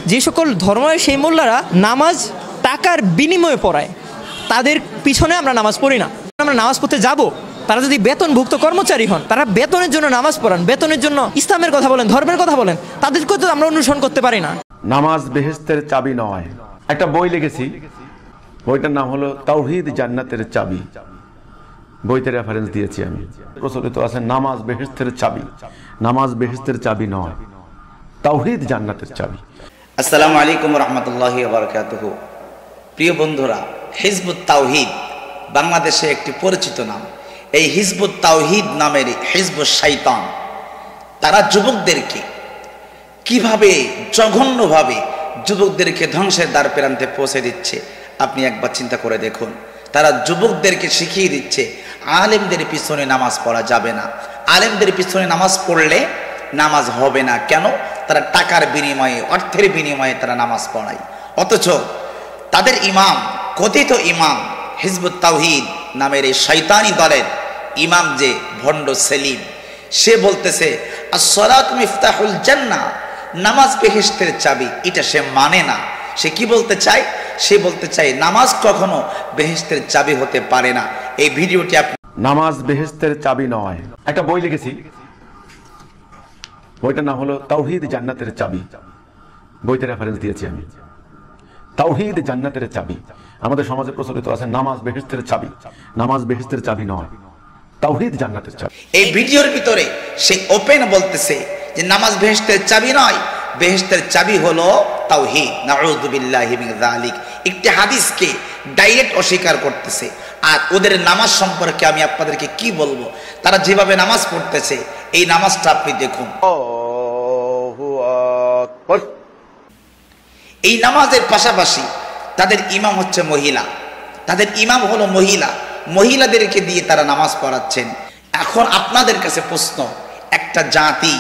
যে সকল ধর্মের সেই মোল্লারা নামাজ টাকার বিনিময়ে পড়ায়, তাদের পিছনে আমরা নামাজ পড়ি না। আমরা নামাজ পড়তে যাব, তারা যদি বেতনভুক্ত কর্মচারী হন, তারা বেতনের জন্য নামাজ পড়ান, বেতনের জন্য ইসলামের কথা বলেন, ধর্মের কথা বলেন, তাদেরকে তো আমরা অনুসরণ করতে পারি না। নামাজ বেহেশতের চাবি নয়। একটা বই লিখেছি, বইটার নাম হলো তাওহীদ জান্নাতের চাবি। বইতে রেফারেন্স দিয়েছি আমি। প্রচলিত আছে নামাজ বেহেশতের চাবি, নামাজ বেহেশতের চাবি নয়, তাওহীদ জান্নাতের চাবি। আসসালামু আলাইকুম রহমতুল্লাহি ওয়া বারাকাতুহু। প্রিয় বন্ধুরা, হিজবুত তাওহীদ বাংলাদেশে একটি পরিচিত নাম। এই হিজবুত তাওহীদ নামের হিজবুত শয়তান, তারা যুবকদেরকে কিভাবে জঘন্যভাবে যুবকদেরকে ধ্বংসের দ্বার প্রান্তে পৌঁছে দিচ্ছে আপনি একবার চিন্তা করে দেখুন। তারা যুবকদেরকে শিখিয়ে দিচ্ছে আলেমদের পিছনে নামাজ পড়া যাবে না, আলেমদের পিছনে নামাজ পড়লে নামাজ হবে না। কেন? তারা টাকার বিনিময়ে, অর্থের বিনিময়ে তারা নামাজ পড়ায়। অথচ তাদের ইমাম, কথিত ইমাম হিজবুত তাওহীদ নামের এই শয়তানি দলের ইমাম যে ভণ্ড সেলিম, সে বলতেছে আস-সালাতু মিফতাহুল জান্নাহ, নামাজ বেহেশতের চাবি। এটা সে মানে না। সে কি বলতে চায়? সে বলতে চায় নামাজ কখনো বেহেশতের চাবি হতে পারে না। এই ভিডিওটি আপনি নামাজ বেহেশতের চাবি নয়। একটা বই লিখেছি, বইটার নাম হলো তাওহীদ জান্নাতের চাবি। বইতে রেফারেন্স দিয়েছি আমি। তাওহীদ জান্নাতের চাবি। আমাদের সমাজে প্রচলিত আছে নামাজ বেহেশতের চাবি, নামাজ বেহেশতের চাবি নয়, তাওহীদ জান্নাতের চাবি। এই ভিডিওর ভিতরে সে ওপেন বলতেছে যে নামাজ বেহেশতের চাবি নয়, বেহেশতের চাবি হলো তাওহীদ। নাউযু বিল্লাহি মিন যালিক। একটি হাদিসকে ডাইরেক্ট অস্বীকার করতেছে। আর ওদের নামাজ সম্পর্কে আমি আপনাদেরকে কি বলবো, তারা যেভাবে নামাজ পড়তেছে এই নামাজটা আপনি দেখুন। এই নামাজের পাশাপাশি তাদের ইমাম হচ্ছে মহিলা, তাদের ইমাম হলো মহিলা, মহিলাদেরকে দিয়ে তারা নামাজ পড়াচ্ছেন। এখন আপনাদের কাছে প্রশ্ন, একটা জাতি,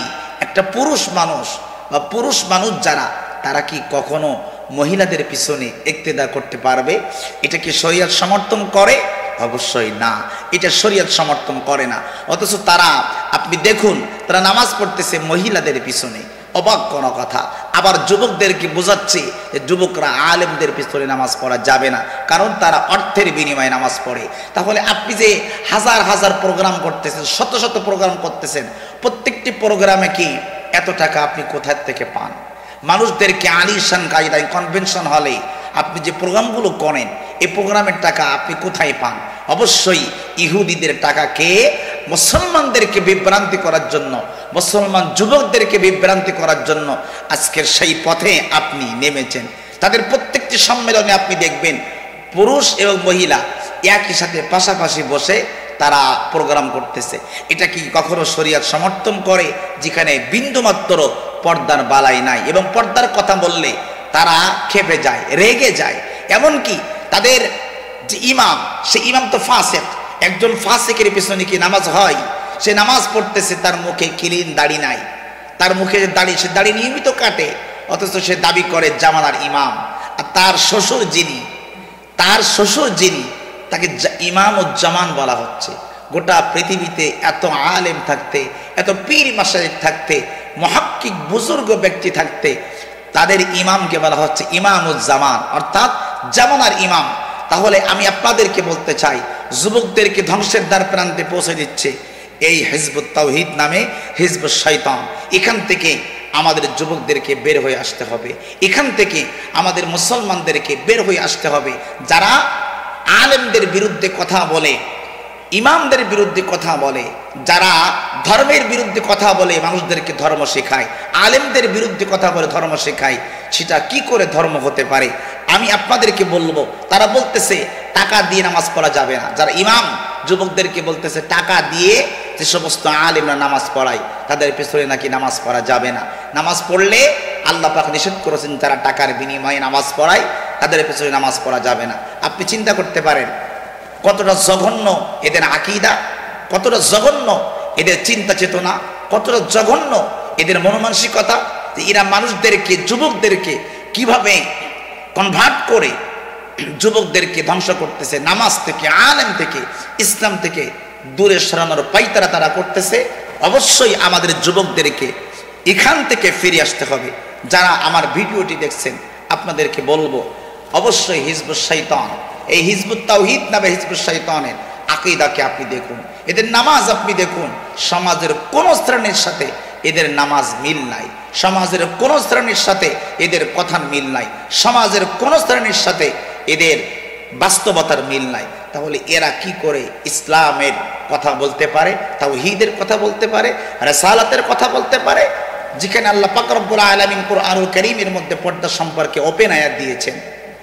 একটা পুরুষ মানুষ বা পুরুষ মানুষ যারা, তারা কি কখনো মহিলাদের পিছনে ইক্তেদা করতে পারবে? এটা কি শরীয়ত সমর্থন করে? অবশ্যই না, এটা শরীয়ত সমর্থন করে না। অথচ তারা, আপনি দেখুন, তারা নামাজ পড়তেছে মহিলাদের পিছনে। অবাক কোনো কথা। আবার যুবকদেরকে বোঝাচ্ছে যে যুবকরা আলেমদের পিছনে নামাজ পড়া যাবে না, কারণ তারা অর্থের বিনিময়ে নামাজ পড়ে। তাহলে আপনি যে হাজার হাজার প্রোগ্রাম করতেছেন, শত শত প্রোগ্রাম করতেছেন, প্রত্যেকটি প্রোগ্রামে কি এত টাকা আপনি কোথা থেকে পান? মানুষদেরকে আলিশান কায়দায় কনভেনশন হলে আপনি যে প্রোগ্রামগুলো করেন, এই প্রোগ্রামের টাকা আপনি কোথায় পান? অবশ্যই ইহুদিদের টাকাকে মুসলমানদেরকে বিভ্রান্তি করার জন্য, মুসলমান যুবকদেরকে বিভ্রান্তি করার জন্য আজকের সেই পথে আপনি নেমেছেন। তাদের প্রত্যেকটি সম্মেলনে আপনি দেখবেন পুরুষ এবং মহিলা একই সাথে পাশাপাশি বসে তারা প্রোগ্রাম করতেছে। এটা কি কখনো শরীয়ত সমর্থন করে? যেখানে বিন্দুমাত্র পর্দার বালাই নাই, এবং পর্দার কথা বললে তারা খেপে যায়, রেগে যায়। এমনকি তাদের যে ইমাম, সে ইমাম তো ফাসেক। একজন ফাসেকের পিছনে কি নামাজ হয়? সে নামাজ পড়তেছে, তার মুখে ক্লিন দাড়ি নাই, তার মুখে দাড়ি, সে দাড়ি নিয়মিত কাটে, অথচ সে দাবি করে জামানার ইমাম। আর তার শ্বশুর যিনি, তাকে ইমামুজ্জামান বলা হচ্ছে। গোটা পৃথিবীতে এত আলেম থাকতে, এত পীর মাশায়েখ থাকতে, মুহাক্কিক বুজুর্গ ব্যক্তি থাকতে, তাদের ইমামকে বলা হচ্ছে ইমামুজ্জামান, অর্থাৎ জামানার ইমাম। তাহলে আমি আপনাদেরকে বলতে চাই, যুবকদেরকে ধ্বংসের দ্বার প্রান্তে পৌঁছে দিচ্ছে এই হিজবুত তাওহীদ নামে হিজবুত শয়তান। এখান থেকে আমাদের যুবকদেরকে বের হয়ে আসতে হবে, এখান থেকে আমাদের মুসলমানদেরকে বের হয়ে আসতে হবে। যারা আলেমদের বিরুদ্ধে কথা বলে, ইমামদের বিরুদ্ধে কথা বলে, যারা ধর্মের বিরুদ্ধে কথা বলে, মানুষদেরকে ধর্ম শেখায়, আলেমদের বিরুদ্ধে কথা বলে ধর্ম শেখায়, সেটা কি করে ধর্ম হতে পারে? আমি আপনাদেরকে বলবো, তারা বলতেছে টাকা দিয়ে নামাজ পড়া যাবে না। যারা ইমাম যুবকদেরকে বলতেছে টাকা দিয়ে যে সমস্ত আলেমরা নামাজ পড়ায়, তাদের পেছনে নাকি নামাজ পড়া যাবে না। নামাজ পড়লে আল্লাহ পাক নিষেধ করেছেন, যারা টাকার বিনিময়ে নামাজ পড়ায় তাদের পেছনে নামাজ পড়া যাবে না। আপনি চিন্তা করতে পারেন কতটা জঘন্য এদের আকীদা, কতটা জঘন্য এদের চিন্তা চেতনা, কতটা জঘন্য এদের মনমানসিকতা, যে এরা মানুষদেরকে, যুবকদেরকে কিভাবে কনভার্ট করে যুবকদেরকে ধ্বংস করতেছে, নামাজ থেকে, আলেম থেকে, ইসলাম থেকে দূরে সরানোর পাইতারা তারা করতেছে। অবশ্যই আমাদের যুবকদেরকে এখান থেকে ফিরে আসতে হবে। যারা আমার ভিডিওটি দেখছেন আপনাদেরকে বলবো, অবশ্যই হিজবুশ শাইতান, এই হিজবুত তাওহীদ নামে হিজবুশ শাইতানের আকীদাকে আপনি দেখুন, এদের নামাজ আপনি দেখুন, সমাজের কোন শ্রেণীর সাথে এদের নামাজ মিল নাই, সমাজের কোন শ্রেণীর সাথে এদের কথার মিল নাই, সমাজের কোন শ্রেণীর সাথে এদের বাস্তবতার মিল নাই। তাহলে এরা কি করে ইসলামের কথা বলতে পারে, তাওহীদের কথা বলতে পারে, রিসালাতের কথা বলতে পারে, যেখানে আল্লাহ পাক রব্বুল আলামিন কুরআনুল কারীমের মধ্যে পর্দা সম্পর্কে ওপেন আয়াত দিয়েছেন,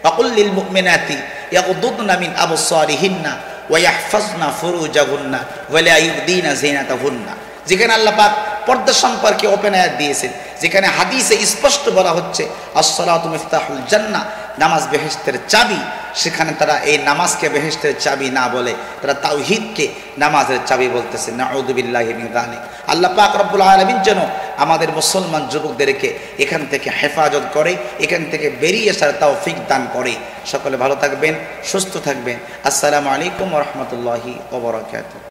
ওয়াকুল লিল মুমিনাতি ইয়াগুদ্দুনা মিন আবসারিহিন্না ওয়া ইয়াহফাজনা ফুরুজাহুন্না ওয়া লা ইউবদিনা যিনাতাহুন্না, যেখানে আল্লাহ পাক পর্দা সম্পর্কে ওপেন আয়াত দিয়েছেন, যেখানে হাদিসে স্পষ্ট বলা হচ্ছে আস-সালাতু মিফতাহুল জান্নাহ, নামাজ বেহেশতের চাবি, সেখানে তারা এই নামাজকে বেহেশতের চাবি না বলে তারা তাওহীদকে নামাজের চাবি বলতেছে। নাউযু বিল্লাহি মিন যালিক। আল্লাহ পাক রব্বুল আলামিন যেন আমাদের মুসলমান যুবকদেরকে এখান থেকে হেফাজত করে, এখান থেকে বেরিয়ে আসার তৌফিক দান করে। সকলে ভালো থাকবেন, সুস্থ থাকবেন। আসসালামু আলাইকুম ওয়া রাহমাতুল্লাহি ওয়া বারাকাতুহু।